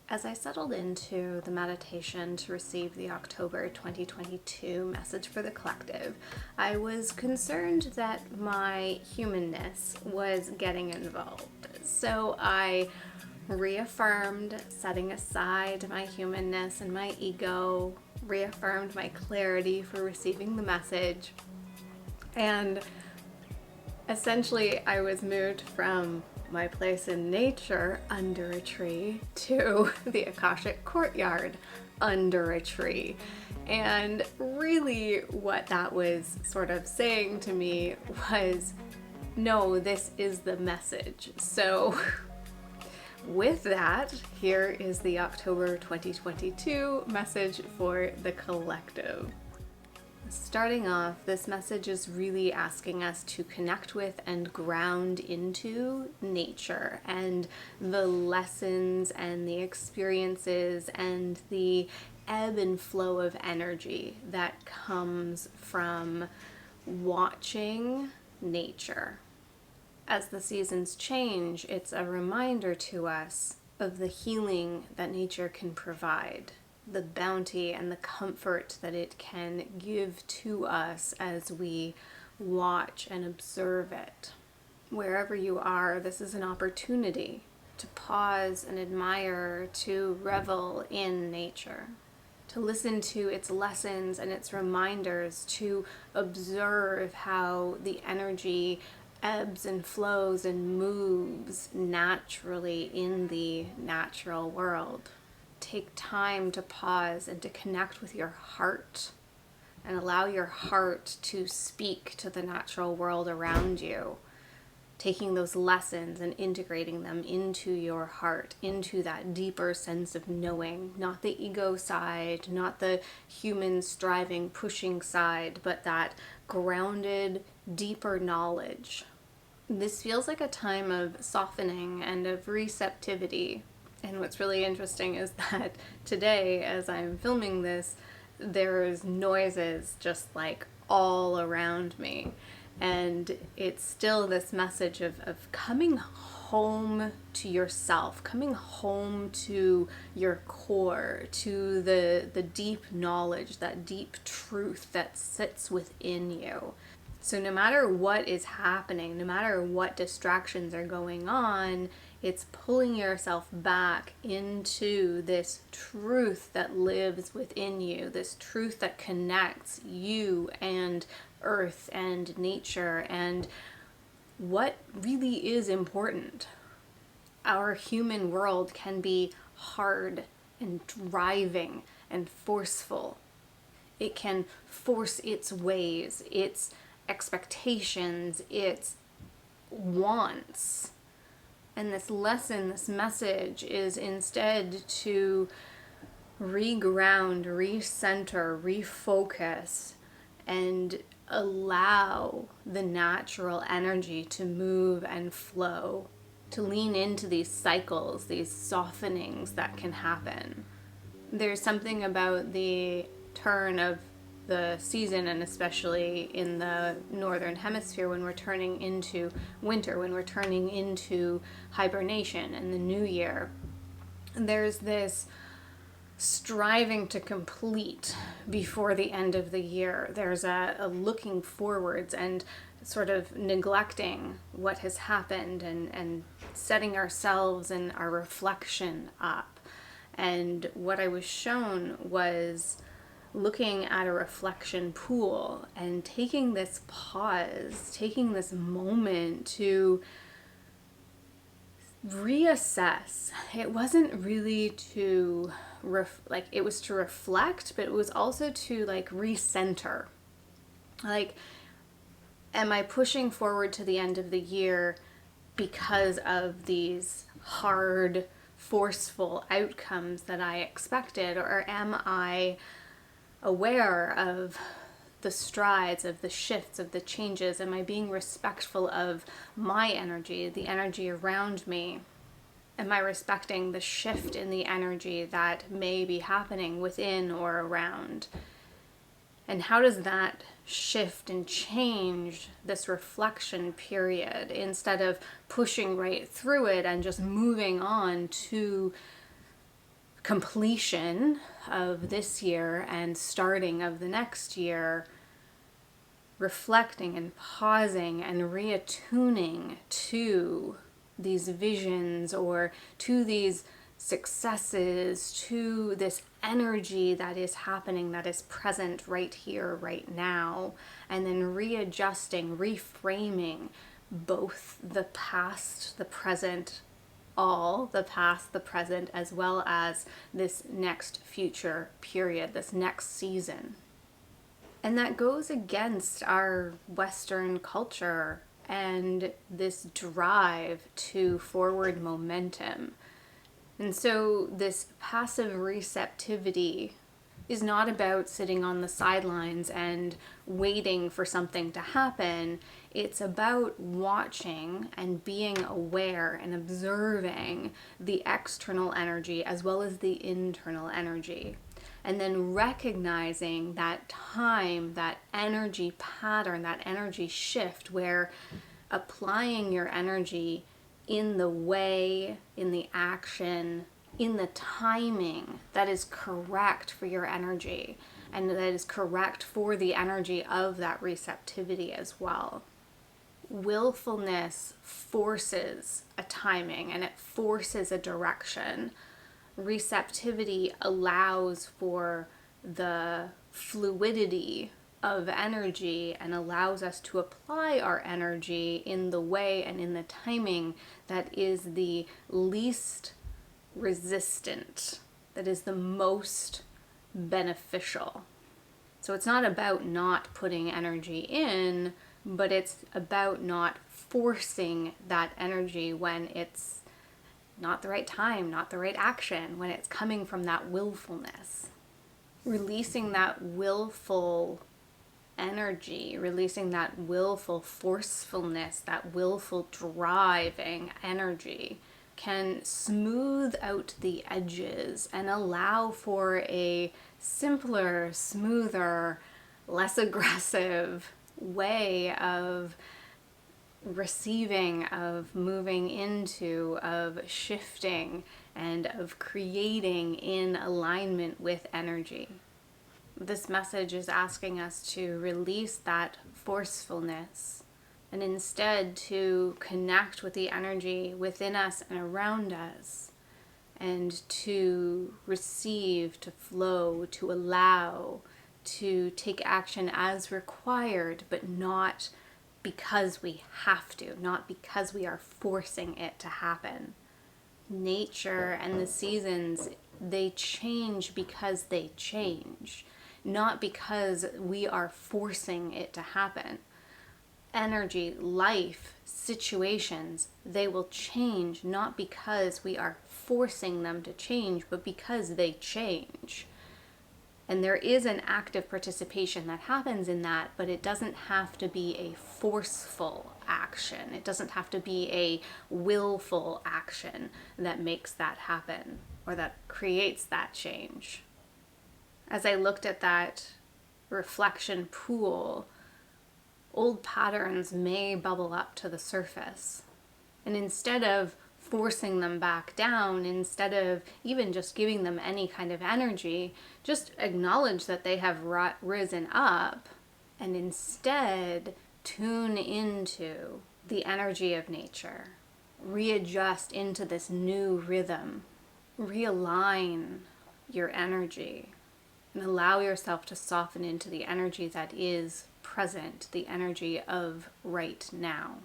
As I settled into the meditation to receive the October 2022 message for the collective, I was concerned that my humanness was getting involved. So I reaffirmed setting aside my humanness and my ego, reaffirmed my clarity for receiving the message, and essentially I was moved from my place in nature under a tree to the Akashic courtyard under a tree. And really, what that was sort of saying to me was, no, this is the message. So, with that, here is the October 2022 message for the collective. Starting off, this message is really asking us to connect with and ground into nature and the lessons and the experiences and the ebb and flow of energy that comes from watching nature. As the seasons change, it's a reminder to us of the healing that nature can provide, the bounty and the comfort that it can give to us as we watch and observe it. Wherever you are, this is an opportunity to pause and admire, to revel in nature, to listen to its lessons and its reminders, to observe how the energy ebbs and flows and moves naturally in the natural world. Take time to pause and to connect with your heart and allow your heart to speak to the natural world around you, taking those lessons and integrating them into your heart, into that deeper sense of knowing, not the ego side, not the human striving, pushing side, but that grounded, deeper knowledge. This feels like a time of softening and of receptivity. And what's really interesting is that today, as I'm filming this, there's noises just like all around me. And it's still this message of coming home to yourself, coming home to your core, to the deep knowledge, that deep truth that sits within you. So no matter what is happening, no matter what distractions are going on, it's pulling yourself back into this truth that lives within you, this truth that connects you and earth and nature and what really is important. Our human world can be hard and driving and forceful. It can force its ways, its expectations, its wants. And this lesson, this message is instead to reground, recenter, refocus, and allow the natural energy to move and flow, to lean into these cycles, these softenings that can happen. There's something about the turn of the season, and especially in the northern hemisphere when we're turning into winter, when we're turning into hibernation and the new year, there's this striving to complete before the end of the year. There's a looking forwards and sort of neglecting what has happened and setting ourselves and our reflection up. And what I was shown was looking at a reflection pool and taking this pause, taking this moment to reassess. It wasn't really to it was to reflect, but it was also to recenter. Am I pushing forward to the end of the year because of these hard, forceful outcomes that I expected, or am I aware of the strides, of the shifts, of the changes? Am I being respectful of my energy, the energy around me? Am I respecting the shift in the energy that may be happening within or around? And how does that shift and change this reflection period instead of pushing right through it and just moving on to completion of this year and starting of the next year, reflecting and pausing and reattuning to these visions or to these successes, to this energy that is happening, that is present right here, right now, and then readjusting, reframing both the past, the present, all the past, the present, as well as this next future period, this next season. And that goes against our Western culture and this drive to forward momentum. And so this passive receptivity is not about sitting on the sidelines and waiting for something to happen. It's about watching and being aware and observing the external energy as well as the internal energy. And then recognizing that time, that energy pattern, that energy shift where applying your energy in the way, in the action, in the timing that is correct for your energy and that is correct for the energy of that receptivity as well. Willfulness forces a timing and it forces a direction. Receptivity allows for the fluidity of energy and allows us to apply our energy in the way and in the timing that is the least resistant, that is the most beneficial. So it's not about not putting energy in, but it's about not forcing that energy when it's not the right time, not the right action, when it's coming from that willfulness. Releasing that willful energy, releasing that willful forcefulness, that willful driving energy can smooth out the edges and allow for a simpler, smoother, less aggressive way of receiving, of moving into, of shifting, and of creating in alignment with energy. This message is asking us to release that forcefulness and instead to connect with the energy within us and around us and to receive, to flow, to allow, to take action as required, but not because we have to, not because we are forcing it to happen. Nature and the seasons, they change because they change, not because we are forcing it to happen. Energy, life, situations, they will change not because we are forcing them to change, but because they change. And there is an active participation that happens in that, but it doesn't have to be a forceful action. It doesn't have to be a willful action that makes that happen or that creates that change. As I looked at that reflection pool, old patterns may bubble up to the surface. And instead of forcing them back down, instead of even just giving them any kind of energy, just acknowledge that they have risen up and instead tune into the energy of nature. Readjust into this new rhythm. Realign your energy and allow yourself to soften into the energy that is present, the energy of right now.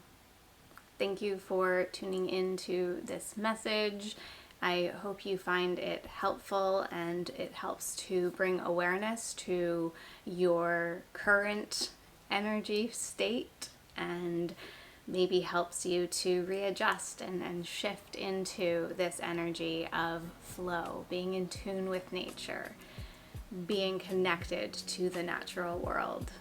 Thank you for tuning into this message. I hope you find it helpful and it helps to bring awareness to your current energy state and maybe helps you to readjust and shift into this energy of flow, being in tune with nature, being connected to the natural world.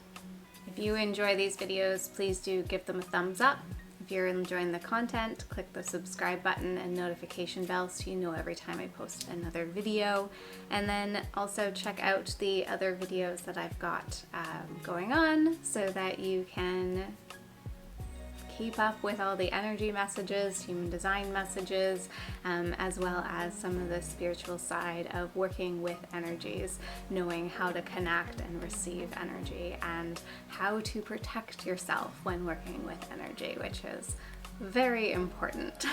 If you enjoy these videos, please do give them a thumbs up. If you're enjoying the content, click the subscribe button and notification bell so you know every time I post another video. And then also check out the other videos that I've got going on so that you can keep up with all the energy messages, human design messages, as well as some of the spiritual side of working with energies, knowing how to connect and receive energy, and how to protect yourself when working with energy, which is very important.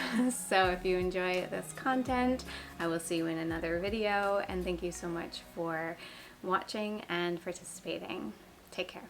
So if you enjoy this content, I will see you in another video, and thank you so much for watching and participating. Take care.